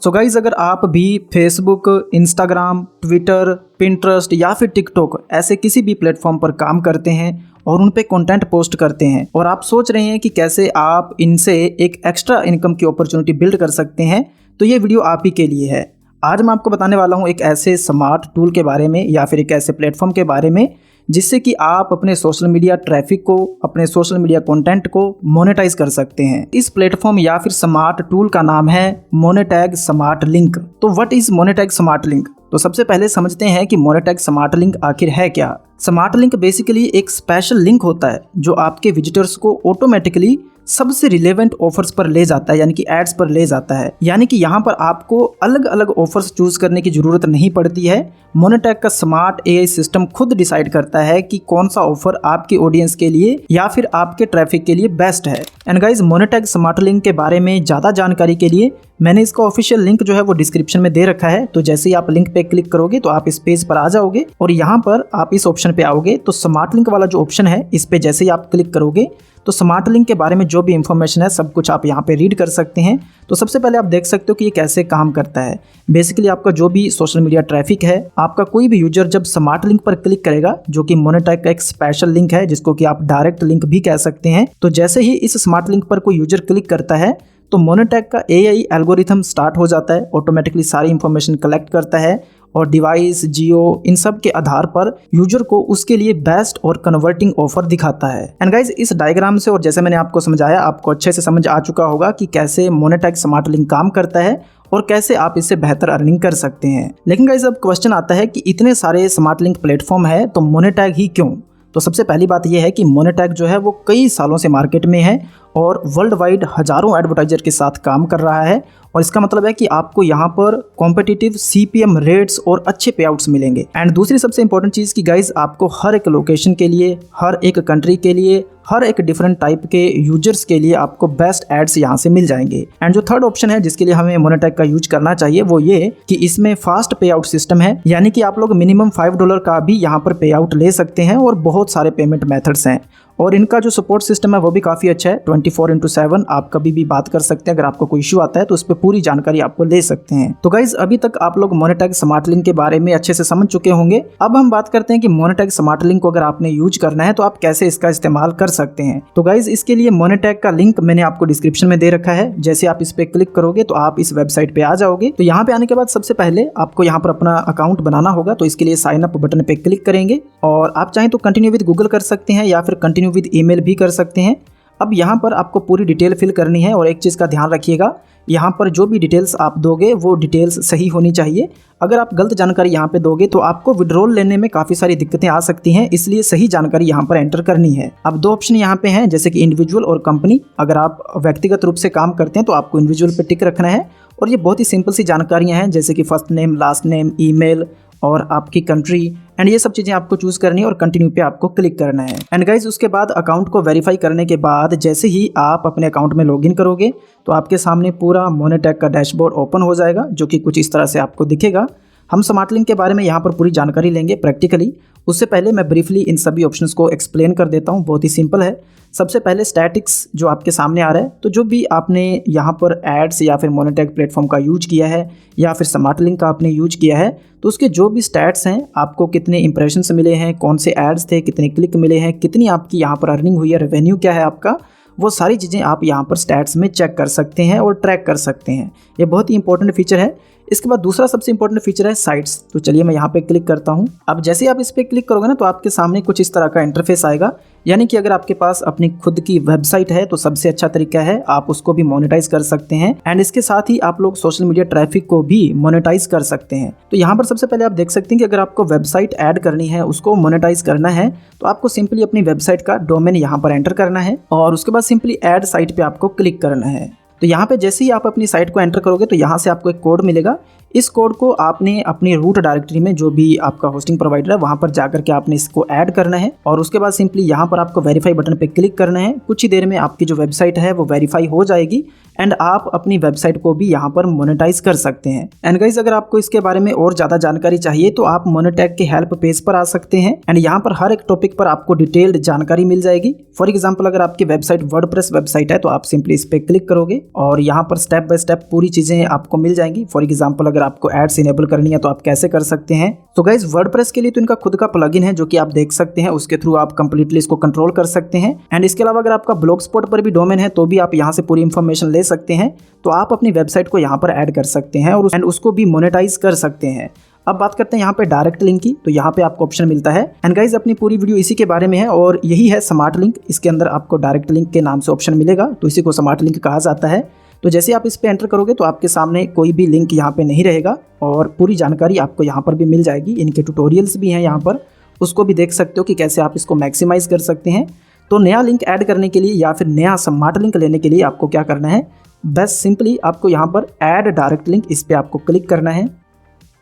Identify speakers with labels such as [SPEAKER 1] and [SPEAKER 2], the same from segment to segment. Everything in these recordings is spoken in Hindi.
[SPEAKER 1] सो गाइज, अगर आप भी फेसबुक, इंस्टाग्राम, ट्विटर, पिंटरेस्ट या फिर टिकटॉक ऐसे किसी भी प्लेटफॉर्म पर काम करते हैं और उन पे कंटेंट पोस्ट करते हैं और आप सोच रहे हैं कि कैसे आप इनसे एक एक्स्ट्रा इनकम की अपॉर्चुनिटी बिल्ड कर सकते हैं, तो ये वीडियो आप ही के लिए है। आज मैं आपको बताने वाला हूँ एक ऐसे स्मार्ट टूल के बारे में या फिर एक ऐसे प्लेटफॉर्म के बारे में जिससे कि आप अपने सोशल मीडिया ट्रैफिक को, अपने सोशल मीडिया कंटेंट को मोनेटाइज कर सकते हैं। इस प्लेटफॉर्म या फिर स्मार्ट टूल का नाम है मोनेटैग स्मार्ट लिंक। तो व्हाट इज मोनेटैग स्मार्ट लिंक? तो सबसे पहले समझते हैं कि मोनेटैग स्मार्ट लिंक आखिर है क्या। स्मार्ट लिंक बेसिकली एक स्पेशल लिंक होता है जो आपके विजिटर्स को ऑटोमेटिकली सबसे रिलेवेंट ऑफर्स पर ले जाता है, यानी कि एड्स पर ले जाता है। यानी कि यहाँ पर आपको अलग अलग ऑफर्स चूज करने की जरूरत नहीं पड़ती है। मोनेटैग का स्मार्ट एआई सिस्टम खुद डिसाइड करता है कि कौन सा ऑफर आपकी ऑडियंस के लिए या फिर आपके ट्रैफिक के लिए बेस्ट है। एंड गाइज, मोनेटैग स्मार्ट लिंक के बारे में ज़्यादा जानकारी के लिए मैंने इसका ऑफिशियल लिंक जो है वो डिस्क्रिप्शन में दे रखा है। तो जैसे ही आप लिंक पे क्लिक करोगे तो आप इस पेज पर आ जाओगे और यहाँ पर आप इस ऑप्शन पे आओगे। तो स्मार्ट लिंक वाला जो ऑप्शन है, इस पे जैसे ही आप क्लिक करोगे तो स्मार्ट लिंक के बारे में जो भी इंफॉर्मेशन है सब कुछ आप यहाँ पे रीड कर सकते हैं। तो सबसे पहले आप देख सकते हो कि ये कैसे काम करता है। बेसिकली आपका जो भी सोशल मीडिया ट्रैफिक है, आपका कोई भी यूजर जब स्मार्ट लिंक पर क्लिक करेगा, जो कि मोनेटैग का एक स्पेशल लिंक है जिसको कि आप डायरेक्ट लिंक भी कह सकते हैं, तो जैसे ही इस स्मार्ट लिंक पर कोई यूजर क्लिक करता है तो मोनेटैग का एआई एल्गोरिथम स्टार्ट हो जाता है, ऑटोमेटिकली सारी इंफॉर्मेशन कलेक्ट करता है और डिवाइस, जियो, इन सब के आधार पर यूजर को उसके लिए बेस्ट और कन्वर्टिंग ऑफर दिखाता है। एंड गाइज, इस डायग्राम से और जैसे मैंने आपको समझाया, आपको अच्छे से समझ आ चुका होगा कि कैसे मोनेटैग स्मार्ट लिंक काम करता है और कैसे आप इससे बेहतर अर्निंग कर सकते हैं। लेकिन गाइज, अब क्वेश्चन आता है कि इतने सारे स्मार्ट लिंक प्लेटफॉर्म है तो मोनेटैग ही क्यों? तो सबसे पहली बात यह है कि मोनेटैग जो है वो कई सालों से मार्केट में है और वर्ल्ड वाइड हजारों एडवर्टाइजर के साथ काम कर रहा है। और इसका मतलब है कि आपको यहाँ पर कॉम्पिटिटिव सीपीएम रेट्स और अच्छे पे आउट्स मिलेंगे। एंड दूसरी सबसे इंपॉर्टेंट चीज़ कि गाइज, आपको हर एक लोकेशन के लिए, हर एक कंट्री के लिए, हर एक डिफरेंट टाइप के यूजर्स के लिए आपको बेस्ट एड्स यहाँ से मिल जाएंगे। एंड जो थर्ड ऑप्शन है जिसके लिए हमें मोनेटैग का यूज करना चाहिए वो ये कि इसमें फास्ट पे आउट सिस्टम है, यानी कि आप लोग मिनिमम $5 का भी यहाँ पर पे आउट ले सकते हैं और बहुत सारे पेमेंट मेथड्स हैं। और इनका जो सपोर्ट सिस्टम है वो भी काफ़ी अच्छा है। 24/7 आप कभी भी बात कर सकते हैं। अगर आपको कोई इशू आता है तो उस पर पूरी जानकारी आपको ले सकते हैं। तो गाइज, अभी तक आप लोग मोनेटैग स्मार्ट लिंक के बारे में अच्छे से समझ चुके होंगे। अब हम बात करते हैं कि मोनेटैग स्मार्ट लिंक को अगर आपने यूज करना है तो आप कैसे इसका इस्तेमाल कर सकते हैं। तो गाइज, इसके लिए मोनेटैग का लिंक मैंने आपको डिस्क्रिप्शन में दे रखा है। जैसे आप इस पे क्लिक करोगे तो आप इस वेबसाइट पे आ जाओगे। तो यहाँ पे आने के बाद सबसे पहले आपको यहाँ पर अपना अकाउंट बनाना होगा। तो इसके लिए साइन अप बटन पे क्लिक करेंगे और आप चाहें तो कंटिन्यू विद गूगल कर सकते हैं या फिर कंटिन्यू विद ईमेल भी कर सकते हैं। अब यहाँ पर आपको पूरी डिटेल फिल करनी है और एक चीज़ का ध्यान रखिएगा, यहाँ पर जो भी डिटेल्स आप दोगे वो डिटेल्स सही होनी चाहिए। अगर आप गलत जानकारी यहाँ पे दोगे तो आपको विड्रॉल लेने में काफ़ी सारी दिक्कतें आ सकती हैं, इसलिए सही जानकारी यहाँ पर एंटर करनी है। अब दो ऑप्शन यहाँ पे हैं, जैसे कि इंडिविजुअल और कंपनी। अगर आप व्यक्तिगत रूप से काम करते हैं तो आपको इंडिविजुअल पे टिक रखना है और ये बहुत ही सिंपल सी जानकारियाँ हैं, जैसे कि first name, last name, email और आपकी कंट्री, एंड ये सब चीज़ें आपको चूज़ करनी है और कंटिन्यू पे आपको क्लिक करना है। एंड गाइज, उसके बाद अकाउंट को वेरीफाई करने के बाद जैसे ही आप अपने अकाउंट में लॉगिन करोगे तो आपके सामने पूरा मोनेटैग का डैशबोर्ड ओपन हो जाएगा, जो कि कुछ इस तरह से आपको दिखेगा। हम स्मार्ट लिंक के बारे में यहाँ पर पूरी जानकारी लेंगे प्रैक्टिकली। उससे पहले मैं ब्रीफली इन सभी ऑप्शंस को एक्सप्लेन कर देता हूँ। बहुत ही सिंपल है। सबसे पहले स्टैटिक्स जो आपके सामने आ रहा है, तो जो भी आपने यहाँ पर एड्स या फिर मोनेटैग प्लेटफॉर्म का यूज किया है या फिर स्मार्ट लिंक का आपने यूज किया है, तो उसके जो भी स्टैट्स हैं, आपको कितने इंप्रेशंस मिले हैं, कौन से एड्स थे, कितने क्लिक मिले हैं, कितनी आपकी यहाँ पर अर्निंग हुई है, रेवेन्यू क्या है आपका, वो सारी चीज़ें आप यहाँ पर स्टैट्स में चेक कर सकते हैं और ट्रैक कर सकते हैं। ये बहुत ही इंपॉर्टेंट फीचर है। इसके बाद दूसरा सबसे इंपॉर्टेंट फीचर है साइट्स। तो चलिए मैं यहाँ पे क्लिक करता हूँ। अब जैसे ही आप इस पर क्लिक करोगे ना तो आपके सामने कुछ इस तरह का इंटरफेस आएगा, यानी कि अगर आपके पास अपनी खुद की वेबसाइट है तो सबसे अच्छा तरीका है आप उसको भी मोनेटाइज कर सकते हैं। एंड इसके साथ ही आप लोग सोशल मीडिया ट्रैफिक को भी मोनेटाइज कर सकते हैं। तो यहाँ पर सबसे पहले आप देख सकते हैं कि अगर आपको वेबसाइट ऐड करनी है, उसको मोनेटाइज करना है, तो आपको सिंपली अपनी वेबसाइट का डोमेन यहाँ पर एंटर करना है और उसके बाद सिंपली ऐड साइट पे आपको क्लिक करना है। तो यहाँ पे जैसे ही आप अपनी साइट को एंटर करोगे तो यहाँ से आपको एक कोड मिलेगा। इस कोड को आपने अपनी रूट डायरेक्टरी में जो भी आपका होस्टिंग प्रोवाइडर है वहाँ पर जाकर के आपने इसको ऐड करना है और उसके बाद सिंपली यहाँ पर आपको वेरीफाई बटन पे क्लिक करना है। कुछ ही देर में आपकी जो वेबसाइट है वो वेरीफाई हो जाएगी एंड आप अपनी वेबसाइट को भी यहाँ पर मोनेटाइज कर सकते हैं। एंड गाइस, अगर आपको इसके बारे में और ज़्यादा जानकारी चाहिए तो आप मोनेटैग के हेल्प पेज पर आ सकते हैं एंड यहाँ पर हर एक टॉपिक पर आपको डिटेल्ड जानकारी मिल जाएगी। फॉर एग्जाम्पल, अगर आपकी वेबसाइट वर्डप्रेस वेबसाइट है तो आप सिंपली इस पर क्लिक करोगे और यहाँ पर स्टेप बाय स्टेप पूरी चीज़ें आपको मिल जाएंगी। फॉर एग्जांपल अगर आपको एड्स इनेबल करनी है तो आप कैसे कर सकते हैं। तो गाइज वर्डप्रेस के लिए तो इनका खुद का प्लगइन है जो कि आप देख सकते हैं, उसके थ्रू आप कंप्लीटली इसको कंट्रोल कर सकते हैं। एंड इसके अलावा अगर आपका ब्लॉग स्पॉट पर भी डोमेन है तो भी आप यहाँ से पूरी इंफॉर्मेशन ले सकते हैं। तो आप अपनी वेबसाइट को यहाँ पर ऐड कर सकते हैं और उसको भी मोनेटाइज कर सकते हैं। अब बात करते हैं यहाँ पे डायरेक्ट लिंक की। तो यहाँ पे आपको ऑप्शन मिलता है एंड गाइज अपनी पूरी वीडियो इसी के बारे में है और यही है स्मार्ट लिंक। इसके अंदर आपको डायरेक्ट लिंक के नाम से ऑप्शन मिलेगा, तो इसी को स्मार्ट लिंक कहा जाता है। तो जैसे आप इस पे एंटर करोगे तो आपके सामने कोई भी लिंक यहाँ पे नहीं रहेगा और पूरी जानकारी आपको यहाँ पर भी मिल जाएगी। इनके ट्यूटोरियल्स भी हैं यहाँ पर, उसको भी देख सकते हो कि कैसे आप इसको मैक्सिमाइज कर सकते हैं। तो नया लिंक ऐड करने के लिए या फिर नया स्मार्ट लिंक लेने के लिए आपको क्या करना है, बस सिंपली आपको यहाँ पर ऐड डायरेक्ट लिंक, इस पर आपको क्लिक करना है।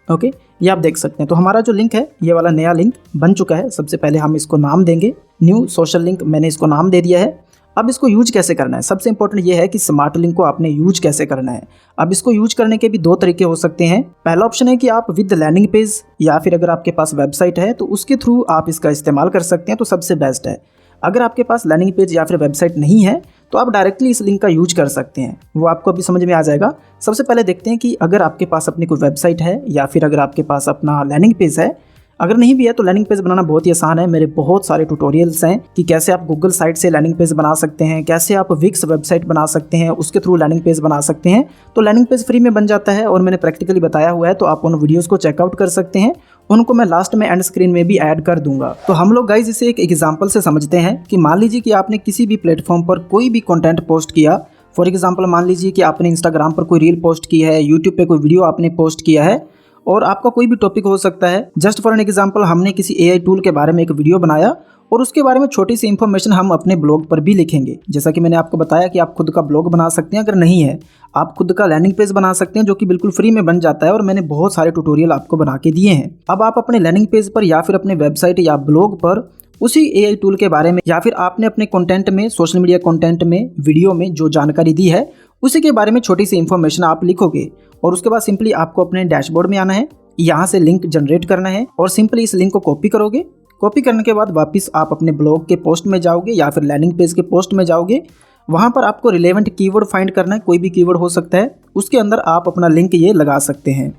[SPEAKER 1] ओके, ये आप देख सकते हैं। तो हमारा जो लिंक है ये वाला नया लिंक बन चुका है। सबसे पहले हम इसको नाम देंगे न्यू सोशल लिंक, मैंने इसको नाम दे दिया है। अब इसको यूज कैसे करना है, सबसे इंपॉर्टेंट ये है कि स्मार्ट लिंक को आपने यूज कैसे करना है। अब इसको यूज करने के भी दो तरीके हो सकते हैं। पहला ऑप्शन है कि आप विद लैंडिंग पेज या फिर अगर आपके पास वेबसाइट है तो उसके थ्रू आप इसका इस्तेमाल कर सकते हैं, तो सबसे बेस्ट है। अगर आपके पास लैंडिंग पेज या फिर वेबसाइट नहीं है तो आप डायरेक्टली इस लिंक का यूज कर सकते हैं, वो आपको अभी समझ में आ जाएगा। सबसे पहले देखते हैं कि अगर आपके पास अपनी कोई वेबसाइट है या फिर अगर आपके पास अपना लैंडिंग पेज है। अगर नहीं भी है तो लैंडिंग पेज बनाना बहुत ही आसान है। मेरे बहुत सारे ट्यूटोरियल्स हैं कि कैसे आप गूगल साइट से लैंडिंग पेज बना सकते हैं, कैसे आप विक्स वेबसाइट बना सकते हैं, उसके थ्रू लैंडिंग पेज बना सकते हैं। तो लैंडिंग पेज फ्री में बन जाता है और मैंने प्रैक्टिकली बताया हुआ है, तो आप उन वीडियोज़ को चेकआउट कर सकते हैं। उनको मैं लास्ट में एंड स्क्रीन में भी ऐड कर दूंगा। तो हम लोग गाइज इसे एक एग्जांपल से समझते हैं कि मान लीजिए कि आपने किसी भी प्लेटफॉर्म पर कोई भी कंटेंट पोस्ट किया। फॉर एग्जांपल मान लीजिए कि आपने इंस्टाग्राम पर कोई रील पोस्ट की है, यूट्यूब पे कोई वीडियो आपने पोस्ट किया है और आपका कोई भी टॉपिक हो सकता है। जस्ट फॉर एन एग्जांपल हमने किसी एआई टूल के बारे में एक वीडियो बनाया और उसके बारे में छोटी सी इन्फॉर्मेशन हम अपने ब्लॉग पर भी लिखेंगे। जैसा कि मैंने आपको बताया कि आप खुद का ब्लॉग बना सकते हैं, अगर नहीं है आप खुद का लैंडिंग पेज बना सकते हैं जो कि बिल्कुल फ्री में बन जाता है और मैंने बहुत सारे ट्यूटोरियल आपको बना के दिए हैं। अब आप अपने लैंडिंग पेज पर या फिर अपने वेबसाइट या ब्लॉग पर उसी एआई टूल के बारे में या फिर आपने अपने कंटेंट में, सोशल मीडिया कंटेंट में, वीडियो में जो जानकारी दी है उसी के बारे में छोटी सी इन्फॉर्मेशन आप लिखोगे और उसके बाद सिंपली आपको अपने डैशबोर्ड में आना है, यहाँ से लिंक जनरेट करना है और सिंपली इस लिंक को कॉपी करोगे। कॉपी करने के बाद वापस आप अपने ब्लॉग के पोस्ट में जाओगे या फिर लैंडिंग पेज के पोस्ट में जाओगे। वहाँ पर आपको रिलेवेंट कीवर्ड फाइंड करना है, कोई भी कीवर्ड हो सकता है, उसके अंदर आप अपना लिंक ये लगा सकते हैं।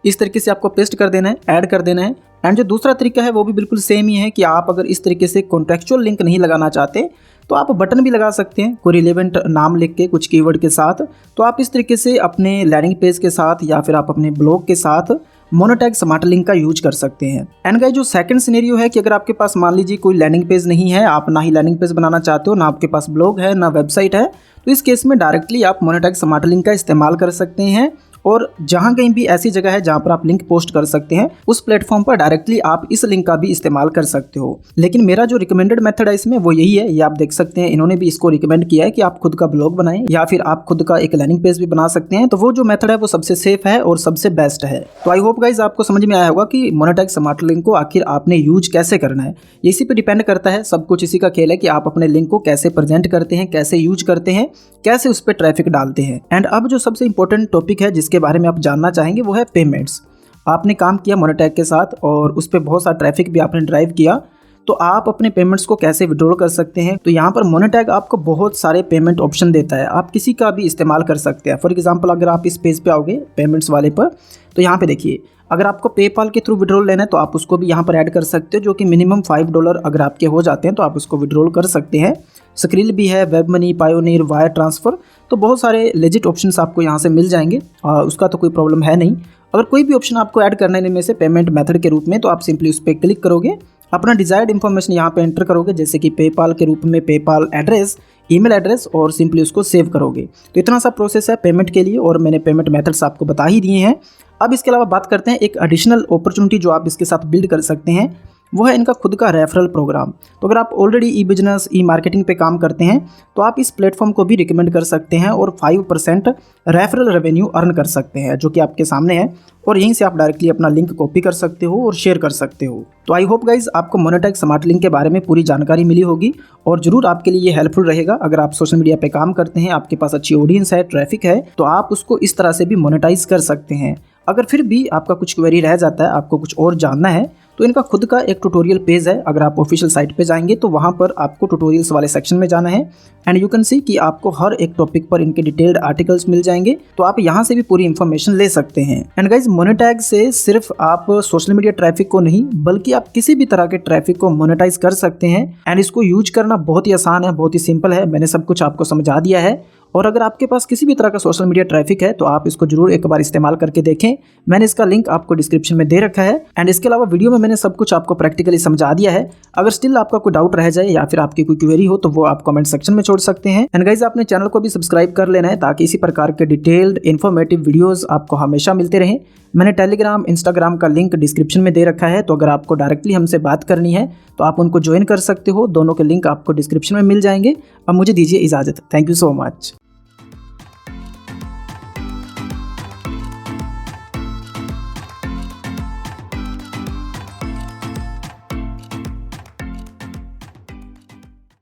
[SPEAKER 1] इस तरीके से आपको पेस्ट कर देना है, ऐड कर देना है। एंड जो दूसरा तरीका है वो भी बिल्कुल सेम ही है कि आप अगर इस तरीके से कॉन्टेक्चुअल लिंक नहीं लगाना चाहते तो आप बटन भी लगा सकते हैं, कोई रिलेवेंट नाम लिख के कुछ कीवर्ड के साथ। तो आप इस तरीके से अपने लैंडिंग पेज के साथ या फिर आप अपने ब्लॉग के साथ मोनेटैग स्मार्ट लिंक का यूज कर सकते हैं। एंड गाइस जो सेकंड सिनेरियो है कि अगर आपके पास मान लीजिए कोई लैंडिंग पेज नहीं है, आप ना ही लैंडिंग पेज बनाना चाहते हो, ना आपके पास ब्लॉग है, ना वेबसाइट है, तो इस केस में डायरेक्टली आप मोनेटैग स्मार्ट लिंक का इस्तेमाल कर सकते हैं और जहां कहीं भी ऐसी जगह है जहां पर आप लिंक पोस्ट कर सकते हैं उस प्लेटफॉर्म पर डायरेक्टली आप इस लिंक का भी इस्तेमाल कर सकते हो। लेकिन मेरा जो रिकमेंडेड मेथड है इसमें वो यही है, ये आप देख सकते हैं, इन्होंने भी इसको रिकमेंड किया है कि आप खुद का ब्लॉग बनाएं या फिर आप खुद का एक लैंडिंग पेज भी बना सकते हैं। तो वो जो मेथड है वो सबसे सेफ है और सबसे बेस्ट है। तो आई होप गाइज आपको समझ में आया होगा कि मोनेटैग स्मार्ट लिंक को आखिर आपने यूज कैसे करना है। इसी पे डिपेंड करता है, सब कुछ इसी का खेल है कि आप अपने लिंक को कैसे प्रेजेंट करते हैं, कैसे यूज करते हैं, कैसे उस पर ट्रैफिक डालते हैं। एंड अब जो सबसे इंपॉर्टेंट टॉपिक है जिसके बारे में आप जानना चाहेंगे वो है पेमेंट्स। आपने काम किया मोनेटैग के साथ और उस पर बहुत सारा ट्रैफिक भी आपने ड्राइव किया, तो आप अपने पेमेंट्स को कैसे विड्रॉल कर सकते हैं। तो यहाँ पर मोनेटैग आपको बहुत सारे पेमेंट ऑप्शन देता है, आप किसी का भी इस्तेमाल कर सकते हैं। फॉर एग्जांपल अगर आप इस पेज पे आओगे पेमेंट्स वाले पर, तो यहाँ पे देखिए अगर आपको पेपाल के थ्रू विड्रॉल लेना है तो आप उसको भी यहाँ पर ऐड कर सकते हो, जो कि मिनिमम $5 अगर आपके हो जाते हैं तो आप उसको विड्रॉल कर सकते हैं। स्क्रिल भी है, web money, pioneer, wire transfer, तो बहुत सारे लेजिट ऑप्शंस आपको यहाँ से मिल जाएंगे, उसका तो कोई प्रॉब्लम है नहीं। अगर कोई भी ऑप्शन आपको ऐड करना है इनमें से पेमेंट मेथड के रूप में, तो आप सिंपली उस पर क्लिक करोगे, अपना डिजायर्ड इन्फॉर्मेशन यहाँ पे एंटर करोगे, जैसे कि पेपाल के रूप में पेपाल एड्रेस, ईमेल एड्रेस, और सिंपली उसको सेव करोगे। तो इतना सा प्रोसेस है पेमेंट के लिए और मैंने पेमेंट मेथड्स आपको बता ही दिए हैं। अब इसके अलावा बात करते हैं एक एडिशनल अपॉर्चुनिटी जो आप इसके साथ बिल्ड कर सकते हैं, वो है इनका खुद का रेफरल प्रोग्राम। तो अगर आप ऑलरेडी ई बिजनेस, ई मार्केटिंग पे काम करते हैं तो आप इस प्लेटफॉर्म को भी रिकमेंड कर सकते हैं और 5% रेफरल रेवेन्यू अर्न कर सकते हैं, जो कि आपके सामने है, और यहीं से आप डायरेक्टली अपना लिंक कॉपी कर सकते हो और शेयर कर सकते हो। तो आई होप गाइज आपको मोनेटैग स्मार्ट लिंक के बारे में पूरी जानकारी मिली होगी और जरूर आपके लिए ये हेल्पफुल रहेगा। अगर आप सोशल मीडिया पे काम करते हैं, आपके पास अच्छी ऑडियंस है, ट्रैफिक है, तो आप उसको इस तरह से भी मोनेटाइज कर सकते हैं। अगर फिर भी आपका कुछ क्वेरी रह जाता है, आपको कुछ और जानना है, तो इनका खुद का एक ट्यूटोरियल पेज है। अगर आप ऑफिशियल साइट पे जाएंगे तो वहाँ पर आपको ट्यूटोरियल्स वाले सेक्शन में जाना है एंड यू कैन सी कि आपको हर एक टॉपिक पर इनके डिटेल्ड आर्टिकल्स मिल जाएंगे, तो आप यहाँ से भी पूरी इन्फॉर्मेशन ले सकते हैं। एंड गाइज मोनेटैग से सिर्फ आप सोशल मीडिया ट्रैफिक को नहीं बल्कि आप किसी भी तरह के ट्रैफिक को मोनेटाइज कर सकते हैं एंड इसको यूज करना बहुत ही आसान है, बहुत ही सिंपल है। मैंने सब कुछ आपको समझा दिया है और अगर आपके पास किसी भी तरह का सोशल मीडिया ट्रैफिक है तो आप इसको जरूर एक बार इस्तेमाल करके देखें। मैंने इसका लिंक आपको डिस्क्रिप्शन में दे रखा है एंड इसके अलावा वीडियो में मैंने सब कुछ आपको प्रैक्टिकली समझा दिया है। अगर स्टिल आपका कोई डाउट रह जाए या फिर आपकी कोई क्वेरी हो तो वो आप कमेंट सेक्शन में छोड़ सकते हैं। एंड गाइज आपने चैनल को भी सब्सक्राइब कर लेना है ताकि इसी प्रकार के डिटेल्ड इन्फॉर्मेटिव वीडियोस आपको हमेशा मिलते रहें। मैंने टेलीग्राम इंस्टाग्राम का लिंक डिस्क्रिप्शन में दे रखा है, तो अगर आपको डायरेक्टली हमसे बात करनी है तो आप उनको ज्वाइन कर सकते हो। दोनों के लिंक आपको डिस्क्रिप्शन में मिल जाएंगे। अब मुझे दीजिए इजाज़त। Thank you so much.